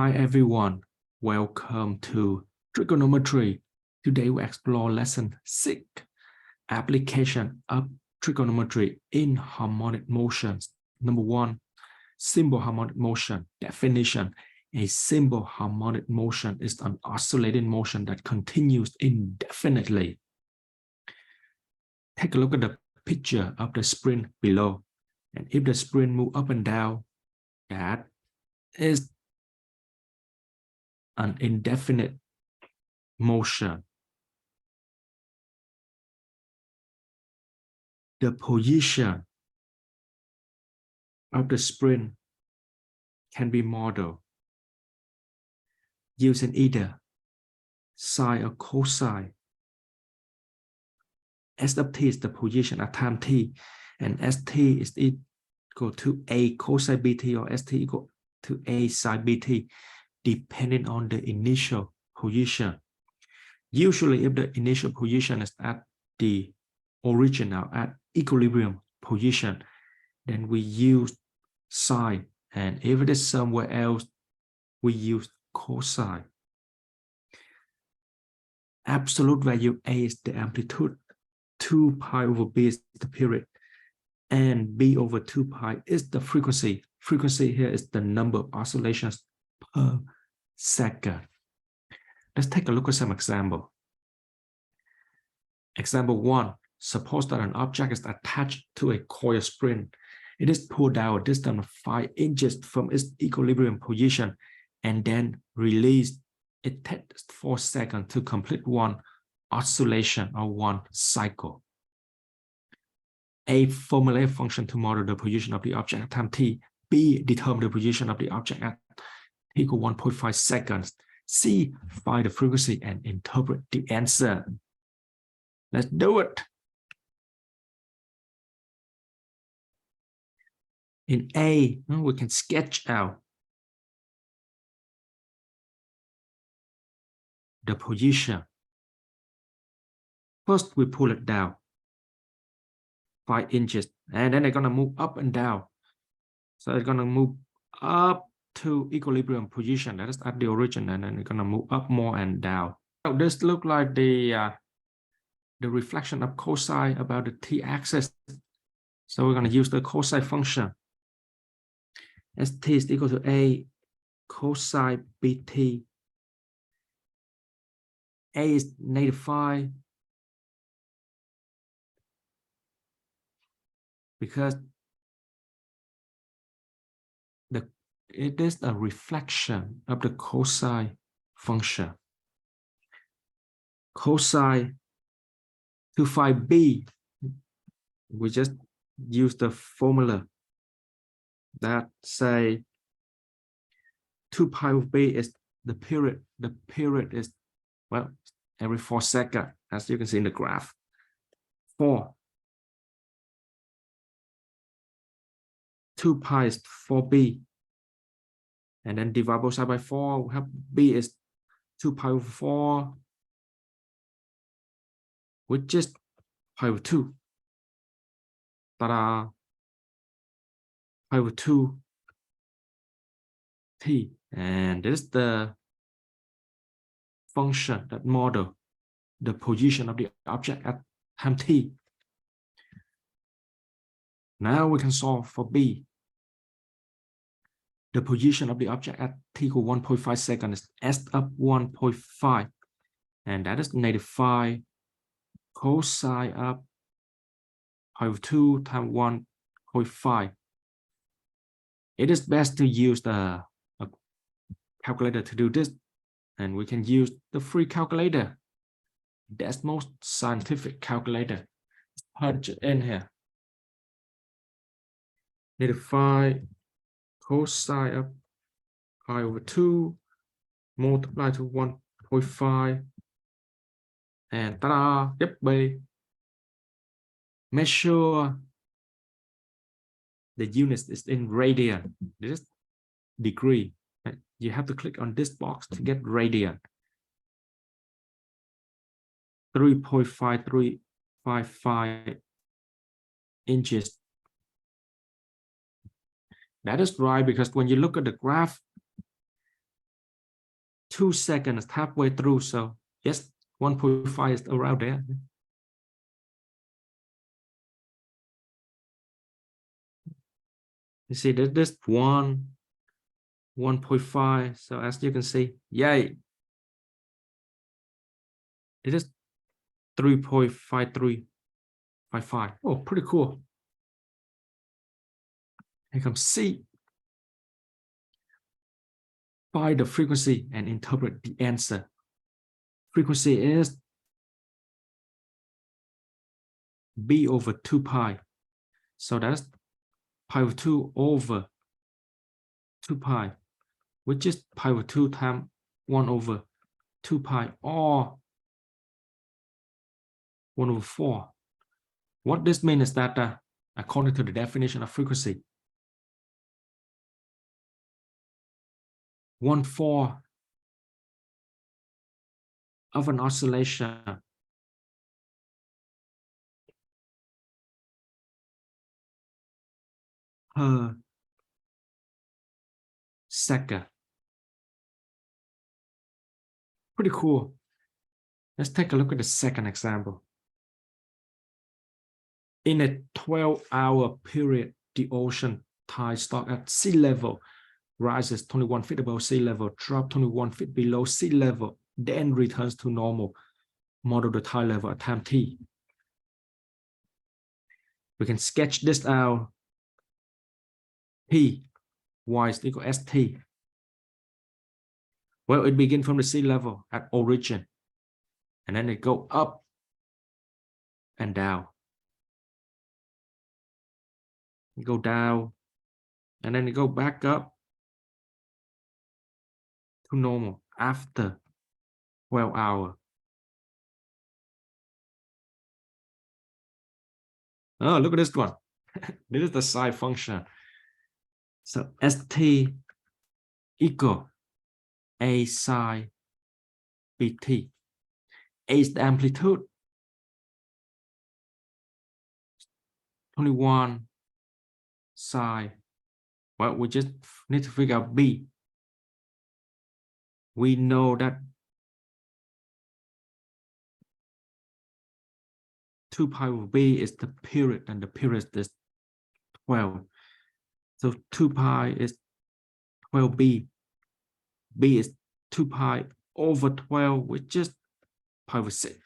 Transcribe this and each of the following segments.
Hi everyone, welcome to Trigonometry. Today we explore lesson 6, application of trigonometry in harmonic motions. Number 1, simple harmonic motion. Definition: a simple harmonic motion is an oscillating motion that continues indefinitely. Take a look at the picture of the spring below. And if the spring moves up and down, that is an indefinite motion. The position of the spring can be modeled using either sine or cosine. S of t is the position at time t, and st is equal to a cosine bt or st equal to a sine bt, depending on the initial position. Usually, if the initial position is at the original, at equilibrium position, then we use sine, and if it is somewhere else, we use cosine. Absolute value A is the amplitude, 2 pi over B is the period, and B over 2 pi is the frequency. Frequency here is the number of oscillations per second. Let's take a look at some example. Example 1. Suppose that an object is attached to a coil spring. It is pulled down a distance of 5 inches from its equilibrium position and then released. It takes 4 seconds to complete one oscillation or one cycle. A, formulate a function to model the position of the object at time t. B, determine the position of the object at t equal 1.5 seconds. C, find the frequency and interpret the answer. Let's do it. In A, we can sketch out the position. First, we pull it down 5 inches, and then they're going to move up and down. So it's going to move up to equilibrium position, that is at the origin, and then it's going to move up more and down. So this looks like the reflection of cosine about the t-axis. So we're going to use the cosine function. St is equal to a cosine bt. A is -5 because it is a reflection of the cosine function. Cosine 2πb, we just use the formula that say 2 pi of b is the period. The period is, well, every 4 seconds, as you can see in the graph. 4. 2 pi is 4b. And then divide both sides by 4. We have b is 2 pi over 4, which is pi over 2. Ta-da! Pi over 2 t. And this is the function that model the position of the object at time t. Now we can solve for b. The position of the object at t equal 1.5 seconds is s of 1.5, and that is -5 cosine of pi over 2 times 1.5. It is best to use the calculator to do this, and we can use the free calculator. That's most scientific calculator. Punch it in here. -5 cosine of pi over 2 multiplied to 1.5, and ta-da! Yep, baby. Measure the units is in radian. This is degree. You have to click on this box to get radian. 3.5355 inches. That is right, because when you look at the graph, 2 seconds halfway through. So yes, 1.5 is around there. You see that this 1.5. So as you can see, yay, it is 3.5355. Oh, pretty cool. Here comes C. Find the frequency and interpret the answer. Frequency is B over 2 pi. So that's pi over 2 over 2 pi, which is pi over 2 times 1 over 2 pi, or 1 over 4. What this means is that according to the definition of frequency, 1/4 of an oscillation per second. Pretty cool. Let's take a look at the second example. In a 12-hour period, the ocean tide stock at sea level rises 21 feet above sea level, drop 21 feet below sea level, then returns to normal. Model the tide level at time t. We can sketch this out. P, y is equal to st. Well, it begins from the sea level at origin, and then it go up and down. Go down, and then it go back up to normal after 12 hours. Oh, look at this one. This is the psi function. So st equal a psi bt. A is the amplitude. 21 psi. Well, we just need to figure out b. We know that 2 pi over b is the period, and the period is 12. So 2 pi is 12b. B is 2 pi over 12, which is pi over 6.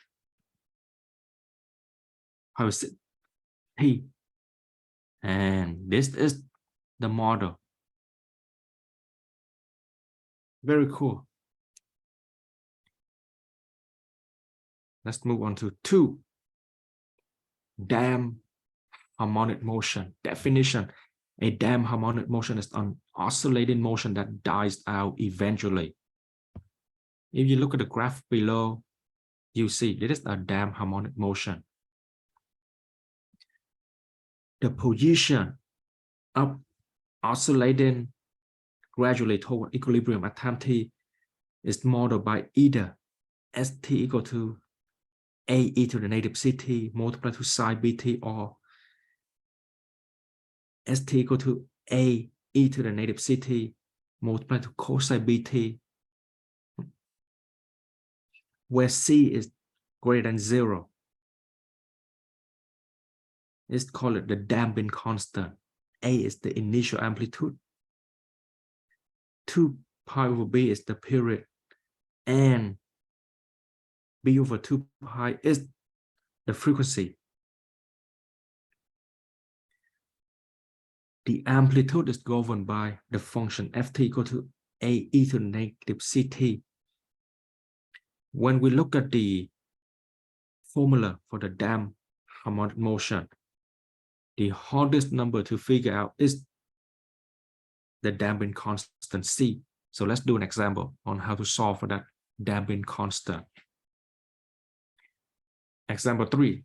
Pi over 6 t. And this is the model. Very cool. Let's move on to 2. Damped harmonic motion. Definition. A damped harmonic motion is an oscillating motion that dies out eventually. If you look at the graph below, you see this is a damped harmonic motion. The position of oscillating gradually toward equilibrium at time t is modeled by either st equal to a e to the negative ct multiplied to psi bt, or st equal to a e to the negative ct multiplied to cosine bt, where c is greater than 0. It's called the damping constant. A is the initial amplitude. 2 pi over b is the period, and b over 2 pi is the frequency. The amplitude is governed by the function ft equal to a e to the negative ct. When we look at the formula for the damped harmonic motion, the hardest number to figure out is the damping constant c. So let's do an example on how to solve for that damping constant. Example 3.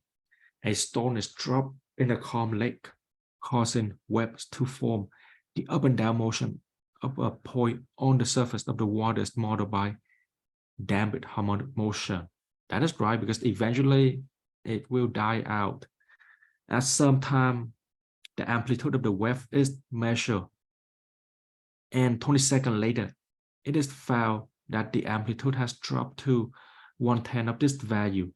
A stone is dropped in a calm lake, causing webs to form. The up and down motion of a point on the surface of the water is modeled by damped harmonic motion. That is right, because eventually it will die out. At some time, the amplitude of the wave is measured, and 20 seconds later, it is found that the amplitude has dropped to 1/10 of this value.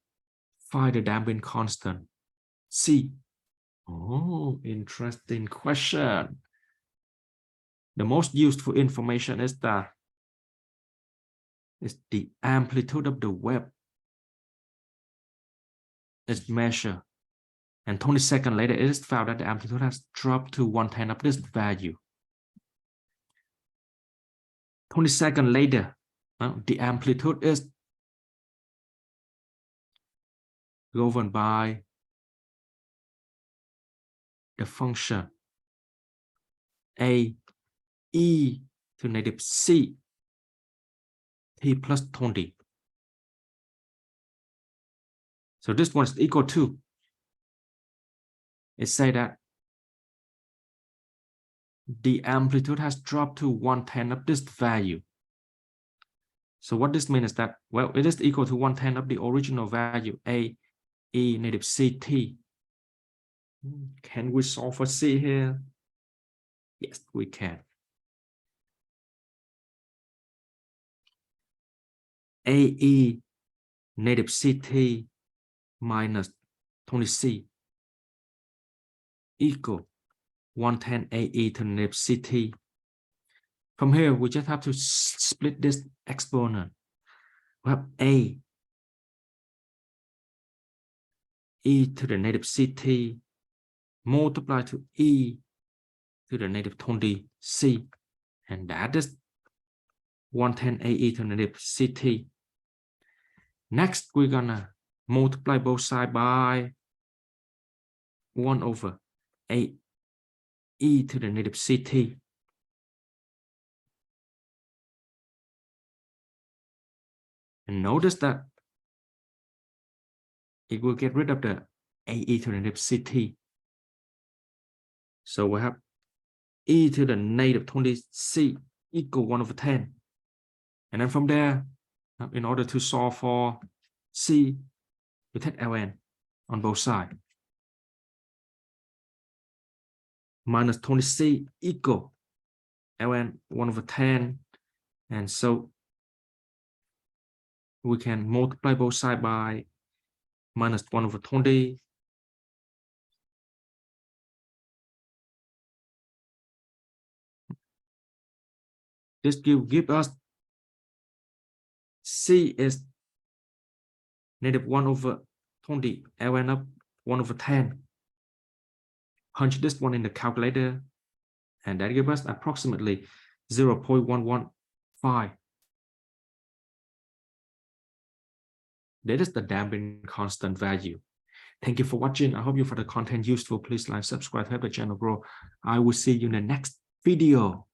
Find the damping constant, C. Oh, interesting question. The most useful information is that the amplitude of the wave is measured. And 20 seconds later, it is found that the amplitude has dropped to 1/10 of this value. 20 seconds later, the amplitude is governed by the function a e to negative c t plus 20. So this one is equal to, it say that the amplitude has dropped to 1/10 of this value. So what this means is that, well, it is equal to 1/10 of the original value, a e negative ct. Can we solve for c here? Yes, we can. AE negative CT minus 20C equal 1/10 AE to negative CT. From here, we just have to split this exponent. We have A e to the negative CT multiplied to e to the negative 20C, and that is 1/10 AE to the negative CT. Next, we're gonna multiply both sides by 1 over a e to the negative CT. And notice that it will get rid of the AE to the negative CT. So we have e to the negative 20C equal 1 over 10. And then from there, in order to solve for C, we take ln on both sides. Minus 20C equal ln 1 over 10. And so we can multiply both sides by minus 1 over 20. This give us C is negative 1 over 20, ln of 1 over 10. Punch this one in the calculator, and that gives us approximately 0.115. That is the damping constant value. Thank you for watching. I hope you found the content useful. Please like, subscribe, help the channel grow. I will see you in the next video.